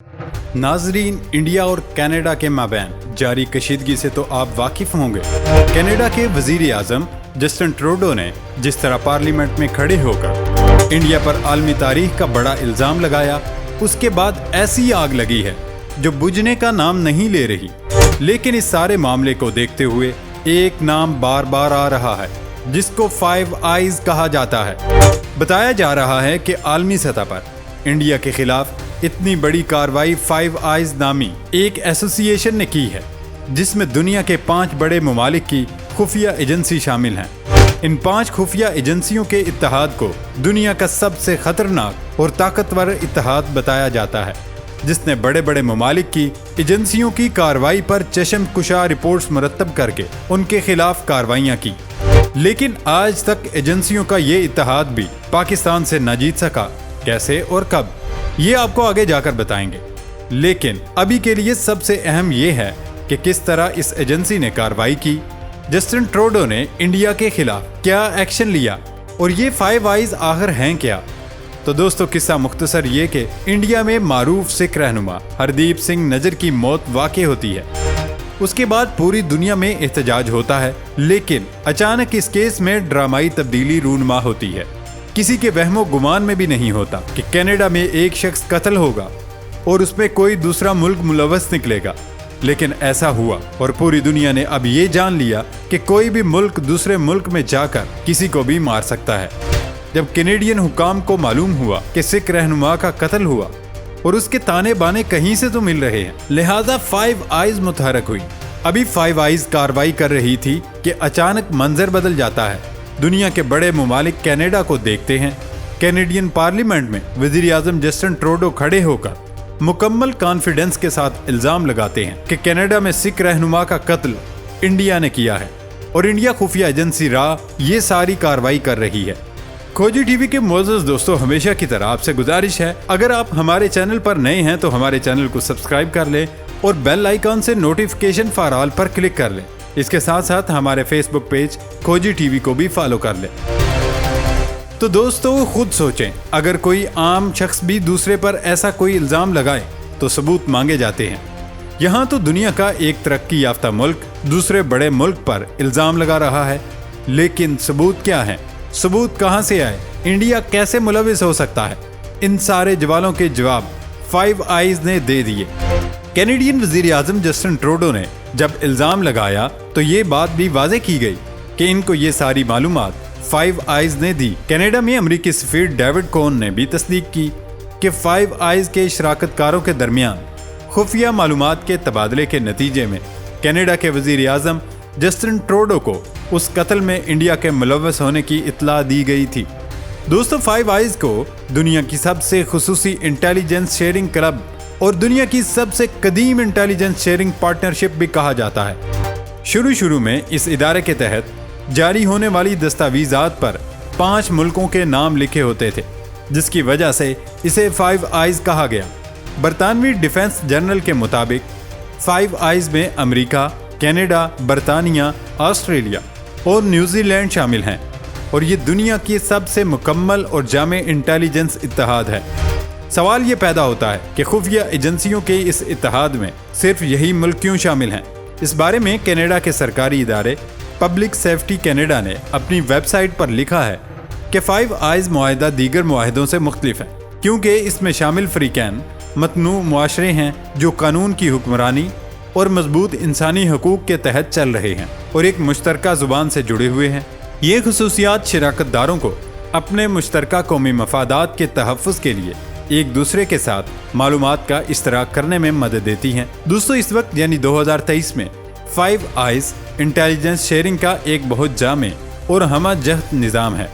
नाजरीन, इंडिया और कनाडा के माबैन जारी कशीदगी से तो आप वाकिफ होंगे। कनाडा के वजीर आजम जस्टिन ट्रूडो ने जिस तरह पार्लियामेंट में खड़े होकर इंडिया पर आलमी तारीख का बड़ा इल्जाम लगाया, उसके बाद ऐसी आग लगी है जो बुझने का नाम नहीं ले रही। लेकिन इस सारे मामले को देखते हुए एक नाम बार बार आ रहा है, जिसको फाइव आइज कहा जाता है। बताया जा रहा है कि आलमी सतह पर इंडिया के खिलाफ इतनी बड़ी कार्रवाई फाइव आइज नामी एक एसोसिएशन ने की है, जिसमें दुनिया के 5 बड़े ममालिक की खुफिया एजेंसी शामिल हैं। इन 5 खुफिया एजेंसियों के इत्तेहाद को दुनिया का सबसे खतरनाक और ताकतवर इत्तेहाद बताया जाता है, जिसने बड़े बड़े ममालिक की एजेंसियों की कार्रवाई पर चश्मकुशा रिपोर्ट्स मुरतब करके उनके खिलाफ कार्रवाइयाँ की। लेकिन आज तक एजेंसियों का ये इत्तेहाद भी पाकिस्तान से न जीत सका। कैसे और कब, ये आपको आगे जाकर बताएंगे। लेकिन अभी के लिए सबसे अहम ये है कि किस तरह इस एजेंसी ने कार्रवाई की, जस्टिन ट्रूडो ने इंडिया के खिलाफ क्या एक्शन लिया और ये फाइव आइज आखिर हैं क्या। तो दोस्तों, किस्सा मुख्तसर ये कि इंडिया में मारूफ सिख रहनुमा हरदीप सिंह नजर की मौत वाक़ई होती है। उसके बाद पूरी दुनिया में एहतजाज होता है, लेकिन अचानक इस केस में ड्रामाई तब्दीली रूनुमा होती है। किसी के वहमो गुमान में भी नहीं होता कि कनाडा में एक शख्स कत्ल होगा और उसमें कोई दूसरा मुल्क मुलव्वस निकलेगा, लेकिन ऐसा हुआ और पूरी दुनिया ने अब ये जान लिया कि कोई भी मुल्क दूसरे मुल्क में जाकर किसी को भी मार सकता है। जब कैनेडियन हुकाम को मालूम हुआ कि सिख रहनुमा का कत्ल हुआ और उसके ताने बाने कहीं से तो मिल रहे हैं, लिहाजा फाइव आइज मुतहरक हुई। अभी फाइव आइज कार्रवाई कर रही थी कि अचानक मंजर बदल जाता है। दुनिया के बड़े ममालिक कनाडा को देखते हैं। कैनेडियन पार्लियामेंट में वजीर आजम जस्टिन ट्रूडो खड़े होकर मुकम्मल कॉन्फिडेंस के साथ इल्जाम लगाते हैं कि कनाडा में सिख रहनुमा का कत्ल इंडिया ने किया है और इंडिया खुफिया एजेंसी रा ये सारी कार्रवाई कर रही है। खोजी टीवी के मोअज़्ज़ज़ दोस्तों, हमेशा की तरह आपसे गुजारिश है, अगर आप हमारे चैनल पर नए हैं तो हमारे चैनल को सब्सक्राइब कर लें और बेल आइकॉन से नोटिफिकेशन फॉर ऑल पर क्लिक कर लें। इसके साथ साथ हमारे फेसबुक पेज खोजी टीवी को भी फॉलो कर लें। तो दोस्तों, खुद सोचें, अगर कोई आम शख्स भी दूसरे पर ऐसा कोई इल्ज़ाम लगाए तो सबूत मांगे जाते हैं। यहाँ तो दुनिया का एक तरक्की याफ्ता मुल्क दूसरे बड़े मुल्क पर इल्ज़ाम लगा रहा है, लेकिन सबूत क्या है, सबूत कहाँ से आए, इंडिया कैसे मुलविस हो सकता है? इन सारे सवालों के जवाब फाइव आइज ने दे दिए। कैनेडियन वजीर आजम जस्टिन ट्रूडो ने जब इल्ज़ाम लगाया तो ये बात भी वाज़ेह की गई कि इनको ये सारी मालूमात फाइव आइज ने दी। कनाडा में अमरीकी सफीर डेविड कोन ने भी तस्दीक की कि फाइव आइज के शराकतकारों के दरमियान खुफिया मालूमात के तबादले के नतीजे में कनाडा के वजीर आजम जस्टिन ट्रूडो को उस कत्ल में इंडिया के मुलव्वस होने की इत्तला दी गई थी। दोस्तों, फाइव आइज को दुनिया की सबसे खुसूसी इंटेलिजेंस शेयरिंग क्लब और दुनिया की सबसे कदीम इंटेलिजेंस शेयरिंग पार्टनरशिप भी कहा जाता है। शुरू में इस इदारे के तहत जारी होने वाली दस्तावेज़ात पर 5 मुल्कों के नाम लिखे होते थे, जिसकी वजह से इसे फाइव आइज कहा गया। बरतानवी डिफेंस जर्नल के मुताबिक फाइव आइज में अमेरिका, कनाडा, बरतानिया, ऑस्ट्रेलिया और न्यूजीलैंड शामिल हैं और ये दुनिया की सबसे मुकम्मल और जामे इंटेलिजेंस इत्तेहाद है। सवाल ये पैदा होता है कि खुफिया एजेंसियों के इस इत्तेहाद में सिर्फ यही मुल्क क्यों शामिल हैं? इस बारे में कनाडा के सरकारी इदारे पब्लिक सेफ्टी कनाडा ने अपनी वेबसाइट पर लिखा है कि फाइव आइज मुआहिदा दीगर मुआहिदों से मुख्तलिफ है, क्योंकि इसमें शामिल फ़रीक़ैन मतनू मुआशरे हैं जो कानून की हुक्मरानी और मजबूत इंसानी हकूक़ के तहत चल रहे हैं और एक मुश्तरका ज़ुबान से जुड़े हुए हैं। ये खुसूसियात शराकतदारों को अपने मुश्तरका कौमी मफादात के तहफ़्फ़ुज़ के लिए एक दूसरे के साथ मालूमात का इश्तराक करने में मदद देती हैं। दोस्तों, इस वक्त यानी 2023 में फाइव आइज इंटेलिजेंस शेयरिंग का एक बहुत जामे और हमजहत निज़ाम है,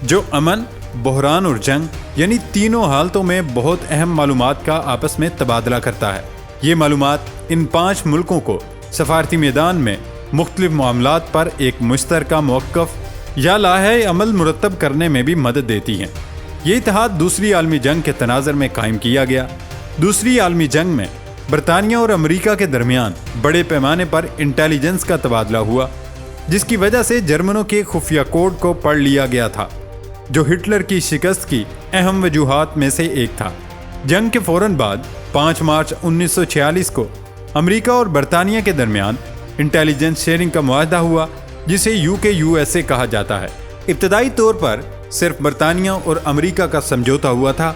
जो अमन, बहरान और जंग यानी तीनों हालतों में बहुत अहम मालूमात का आपस में तबादला करता है। ये मालूमात इन 5 मुल्कों को सफारती मैदान में मुख्तलिफ मामलात पर एक मुश्तरका मौक़िफ़ या लाहे अमल मुरतब करने में भी मदद देती हैं। ये इत्तेहाद दूसरी आलमी जंग के तनाज़र में कायम किया गया। दूसरी आलमी जंग में बरतानिया और अमेरिका के दरमियान बड़े पैमाने पर इंटेलिजेंस का तबादला हुआ, जिसकी वजह से जर्मनों के खुफिया कोड को पढ़ लिया गया था, जो हिटलर की शिकस्त की अहम वजूहात में से एक था। जंग के फौरन बाद 5 मार्च 1946 को अमेरिका और बरतानिया के दरमियान इंटेलिजेंस शेयरिंग का मुआहदा हुआ, जिसे UK-USA कहा जाता है। इब्तदाई तौर पर सिर्फ बरतानिया और अमेरिका का समझौता हुआ था,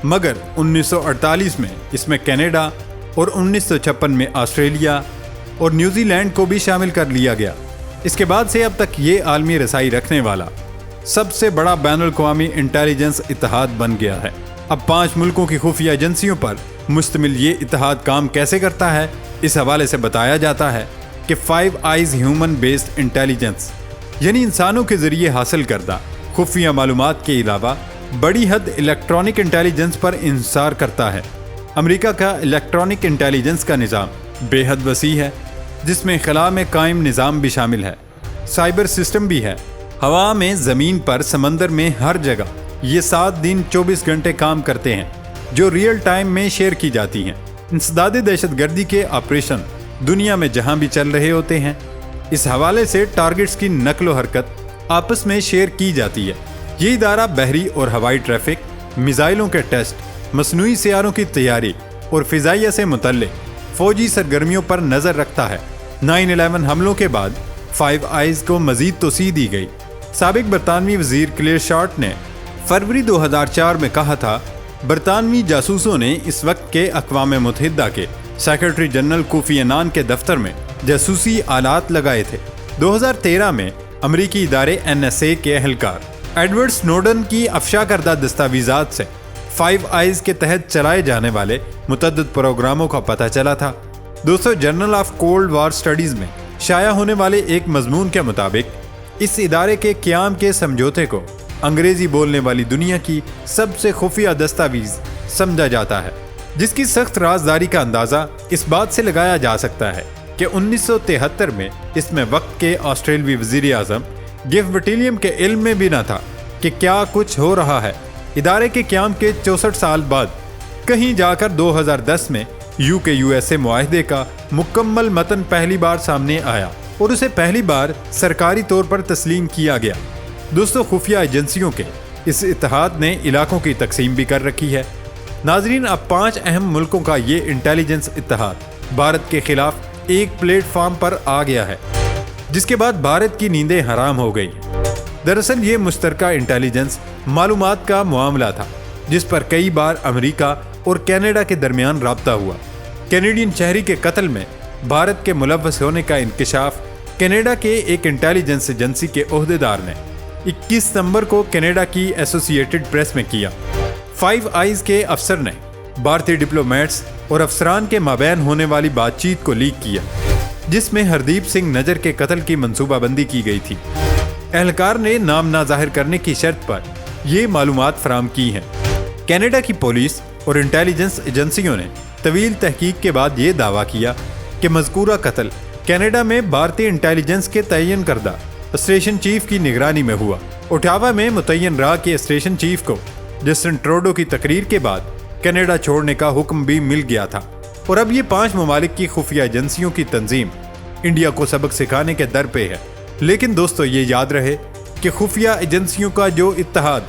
मगर 1948 में इसमें कनाडा और 1956 में ऑस्ट्रेलिया और न्यूजीलैंड को भी शामिल कर लिया गया। इसके बाद से अब तक ये आलमी रसाई रखने वाला सबसे बड़ा बैनुल-अक़वामी इंटेलिजेंस इत्तेहाद बन गया है। अब 5 मुल्कों की खुफिया एजेंसियों पर मुश्तमिल ये इत्तेहाद काम कैसे करता है, इस हवाले से बताया जाता है कि 5 आइज ह्यूमन बेस्ड इंटेलिजेंस यानी इंसानों के जरिए हासिल करदा खुफिया मालूमात के अलावा बड़ी हद इलेक्ट्रॉनिक इंटेलिजेंस पर इंसार करता है। अमेरिका का इलेक्ट्रॉनिक इंटेलिजेंस का निज़ाम बेहद वसी है, जिसमें खला में कायम निज़ाम भी शामिल है, साइबर सिस्टम भी है। हवा में, ज़मीन पर, समंदर में, हर जगह ये 7 दिन 24 घंटे काम करते हैं, जो रियल टाइम में शेयर की जाती हैं। इंसदाद दहशतगर्दी के ऑपरेशन दुनिया में जहां भी चल रहे होते हैं, इस हवाले से टारगेट्स की नकलो हरकत आपस में शेयर की जाती है। ये इदारा बहरी और हवाई ट्रैफिक, मिसाइलों के टेस्ट, मसनूई सियारों की तैयारी और फिजाइया से मुतल्लिक फौजी सरगर्मियों पर नज़र रखता है। 9/11 हमलों के बाद 5 आइज को मजीद तोसी दी गई। साबिक बरतानवी वजीर क्लेयर शॉर्ट ने फरवरी 2004 में कहा था, बरतानवी जासूसों ने इस वक्त के अक़वाम मुत्तहिदा के सेक्रेटरी जनरल कोफी अन्नान के दफ्तर में जासूसी आलात लगाए थे। 2013 में अमरीकी इदारे NSA के अहलकार एडवर्ड स्नोडन की अफशा करदा दस्तावेज़ात से 5 आइज के तहत चलाए जाने वाले मुतअद्दिद प्रोग्रामों का पता चला था। दोस्तों, journal of cold war studies में शाया होने वाले एक मजमून के मुताबिक इस इदारे के क़याम के समझौते को अंग्रेज़ी बोलने वाली दुनिया की सबसे खुफिया दस्तावेज़ समझा जाता है, जिसकी सख्त राजदारी का अंदाज़ा इस बात से लगाया जा सकता है कि 1973 में इसमें वक्त के ऑस्ट्रेलवी वज़ीर आज़म गिव बटिलियम के इल्म में भी न था कि क्या कुछ हो रहा है। इदारे के क़याम के 64 साल बाद कहीं जाकर 2010 में UK-USA मुआहदे का मुकम्मल मतन पहली बार सामने आया और उसे पहली बार सरकारी तौर पर तस्लीम किया गया। दोस्तों, खुफिया एजेंसियों के इस इत्तेहाद ने इलाकों की तकसीम भी कर रखी है। नाजरीन, अब 5 अहम मुल्कों का ये इंटेलिजेंस इत्तेहाद भारत के खिलाफ एक प्लेटफॉर्म पर आ गया है, जिसके बाद भारत की नींदें हराम हो गई। दरअसल ये मुश्तरका इंटेलिजेंस मालूमात का मामला था, जिस पर कई बार अमेरिका और कनाडा के दरमियान राब्ता हुआ। कैनेडियन शहरी के कत्ल में भारत के मुलव्वस होने का इंकशाफ कनाडा के एक इंटेलिजेंस एजेंसी के ओहदेदार ने 21 सितंबर को कनाडा की एसोसिएटेड प्रेस में किया। 5 आइज के अफसर ने भारतीय डिप्लोमेट्स और अफसरान के माबैन होने वाली बातचीत को लीक किया, जिसमें हरदीप सिंह नजर के कत्ल की मंसूबाबंदी की गई थी। एहलकार ने नाम ना जाहिर करने की शर्त पर ये मालूमात फराम की हैं। कनाडा की पुलिस और इंटेलिजेंस एजेंसियों ने तवील तहकीक के बाद ये दावा किया कि मज़कूरा कत्ल कनाडा में भारतीय इंटेलिजेंस के तयन करदा स्टेशन चीफ की निगरानी में हुआ। ओटावा में मुतय्यन रहा कि स्टेशन चीफ को जस्टिन ट्रूडो की तकरीर के बाद कनाडा छोड़ने का हुक्म भी मिल गया था। और अब ये 5 ममालिक की खुफिया एजेंसियों की तंजीम इंडिया को सबक सिखाने के दर पे है। लेकिन दोस्तों, ये याद रहे कि खुफिया एजेंसियों का जो इत्तेहाद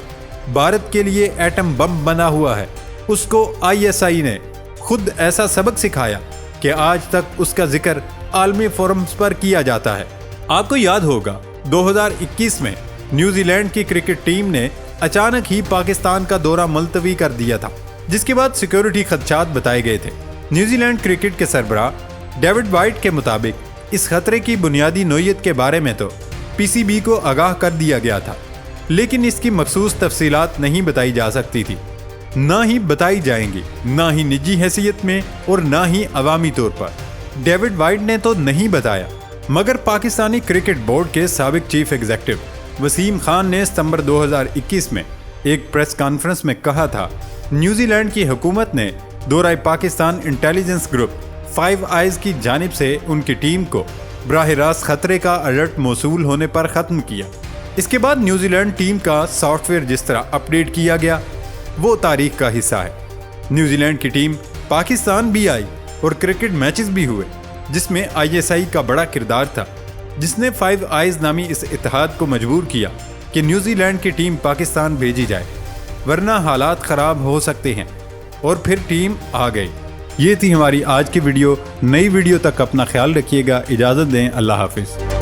भारत के लिए एटम बम बना हुआ है, उसको ISI ने खुद ऐसा सबक सिखाया कि आज तक उसका जिक्र आलमी फोरम्स पर किया जाता है। आपको याद होगा 2021 में न्यूजीलैंड की क्रिकेट टीम ने अचानक ही पाकिस्तान का दौरा मुलतवी कर दिया था, जिसके बाद सिक्योरिटी खदशात बताए गए थे। न्यूजीलैंड क्रिकेट के सरबराह डेविड वाइट के मुताबिक इस खतरे की बुनियादी नोयत के बारे में तो PCB को आगाह कर दिया गया था, लेकिन इसकी मखसूस तफसीलात नहीं बताई जा सकती थी, ना ही बताई जाएंगी, ना ही निजी हैसियत में और ना ही अवामी तौर पर। डेविड वाइट ने तो नहीं बताया, मगर पाकिस्तानी क्रिकेट बोर्ड के साबिक चीफ एग्जीक्यूटिव वसीम खान ने सितंबर 2021 में एक प्रेस कॉन्फ्रेंस में कहा था, न्यूजीलैंड की हुकूमत ने दौराए पाकिस्तान इंटेलिजेंस ग्रुप 5 आइज की जानिब से उनकी टीम को बराह रास्त खतरे का अलर्ट मौसूल होने पर ख़त्म किया। इसके बाद न्यूजीलैंड टीम का सॉफ्टवेयर जिस तरह अपडेट किया गया, वो तारीख का हिस्सा है। न्यूजीलैंड की टीम पाकिस्तान भी आई और क्रिकेट मैचेस भी हुए, जिसमें ISI का बड़ा किरदार था, जिसने 5 आइज नामी इस इत्तेहाद को मजबूर किया कि न्यूजीलैंड की टीम पाकिस्तान भेजी जाए, वरना हालात ख़राब हो सकते हैं। और फिर टीम आ गई یہ تھی ہماری آج کی ویڈیو. نئی ویڈیو تک اپنا خیال رکھیے گا. اجازت دیں. اللہ حافظ.